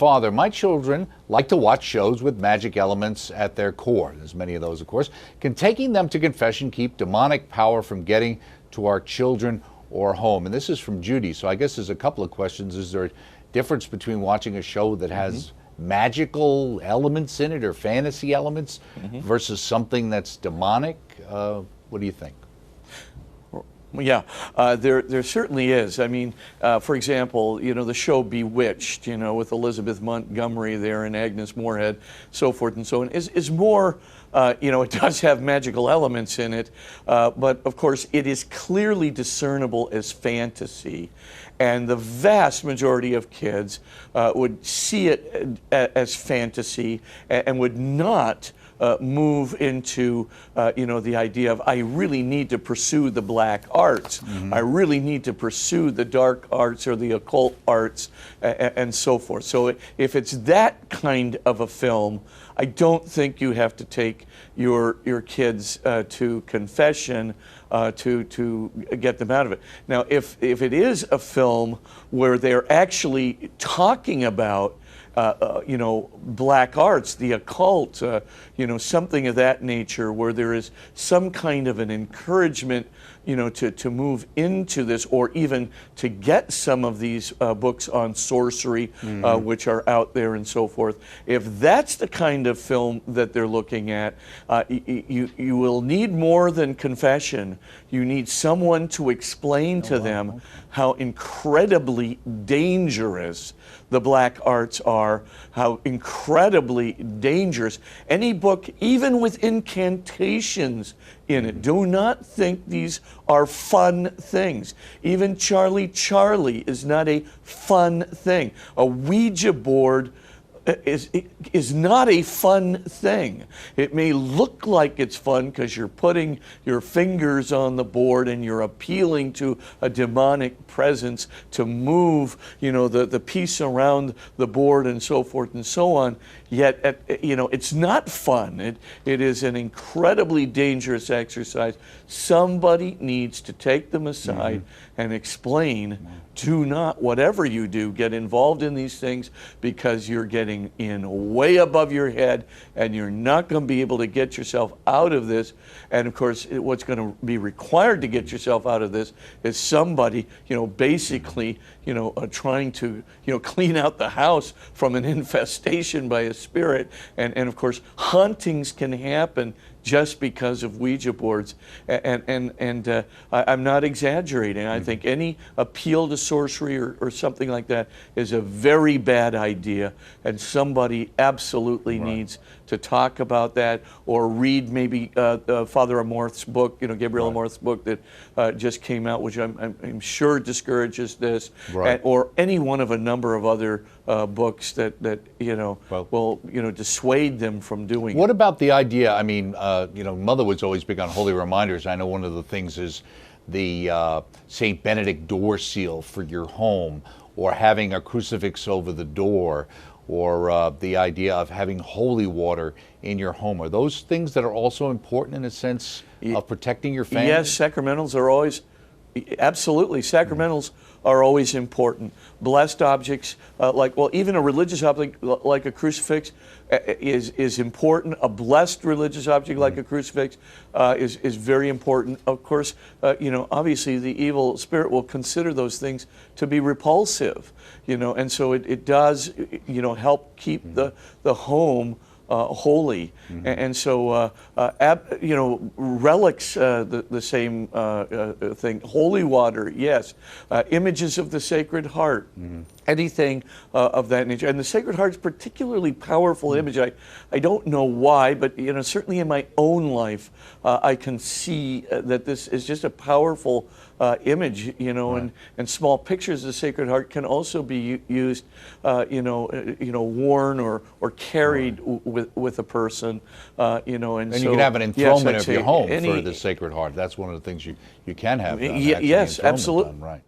father, my children like to watch shows with magic elements at their core. There's many of those, of course. Can taking them to confession keep demonic power from getting to our children or home? And this is from Judy. So I guess there's a couple of questions. Is there a difference between watching a show that has magical elements in it or fantasy elements versus something that's demonic? What do you think? Yeah, there certainly is. I mean, for example, the show Bewitched, with Elizabeth Montgomery there and Agnes Moorehead, so forth and so on, is more, it does have magical elements in it, but of course it is clearly discernible as fantasy. And the vast majority of kids would see it as fantasy and would not move into, the idea of, I really need to pursue the black arts. I really need to pursue the dark arts or the occult arts and so forth. So if it's that kind of a film, I don't think you have to take your kids to confession to get them out of it. Now, if it is a film where they're actually talking about black arts, the occult, something of that nature, where there is some kind of an encouragement, to move into this, or even to get some of these books on sorcery, which are out there and so forth. If that's the kind of film that they're looking at, you will need more than confession. You need someone to explain to them how incredibly dangerous the black arts are, how incredibly dangerous. Any book, even with incantations in it, do not think these are fun things. Even Charlie is not a fun thing. A Ouija board is not a fun thing. It may look like it's fun because you're putting your fingers on the board and you're appealing to a demonic presence to move, the piece around the board and so forth and so on. Yet, it's not fun. It is an incredibly dangerous exercise. Somebody needs to take them aside and explain, do not, whatever you do, get involved in these things, because you're getting in way above your head and you're not going to be able to get yourself out of this. And of course, what's going to be required to get yourself out of this is somebody, basically, trying to, clean out the house from an infestation by a spirit. And of course, hauntings can happen just because of Ouija boards, and I'm not exaggerating. I think any appeal to sorcery or something like that is a very bad idea, and somebody absolutely needs to talk about that, or read maybe Father Amorth's book, Gabriel Amorth's book that just came out, which I'm sure discourages this, or any one of a number of other books that will dissuade them from doing it. What about the idea? I mean, Mother was always big on holy reminders. I know one of the things is the St. Benedict door seal for your home, or having a crucifix over the door, or the idea of having holy water in your home. Are those things that are also important in a sense of protecting your family? Yes, sacramentals are always, absolutely, sacramentals are always important. Blessed objects, even a religious object like a crucifix is important. A blessed religious object like a crucifix is very important. Of course, obviously the evil spirit will consider those things to be repulsive, and so it does, help keep the home holy. And so, relics, the same thing. Holy water, yes. Images of the Sacred Heart, anything of that nature. And the Sacred Heart is a particularly powerful image. I don't know why, but certainly in my own life, I can see that this is just a powerful image, and small pictures of the Sacred Heart can also be used, worn or carried with a person, and so you can have an enthronement of your home for the Sacred Heart. That's one of the things you can have. Yes, absolutely. Right.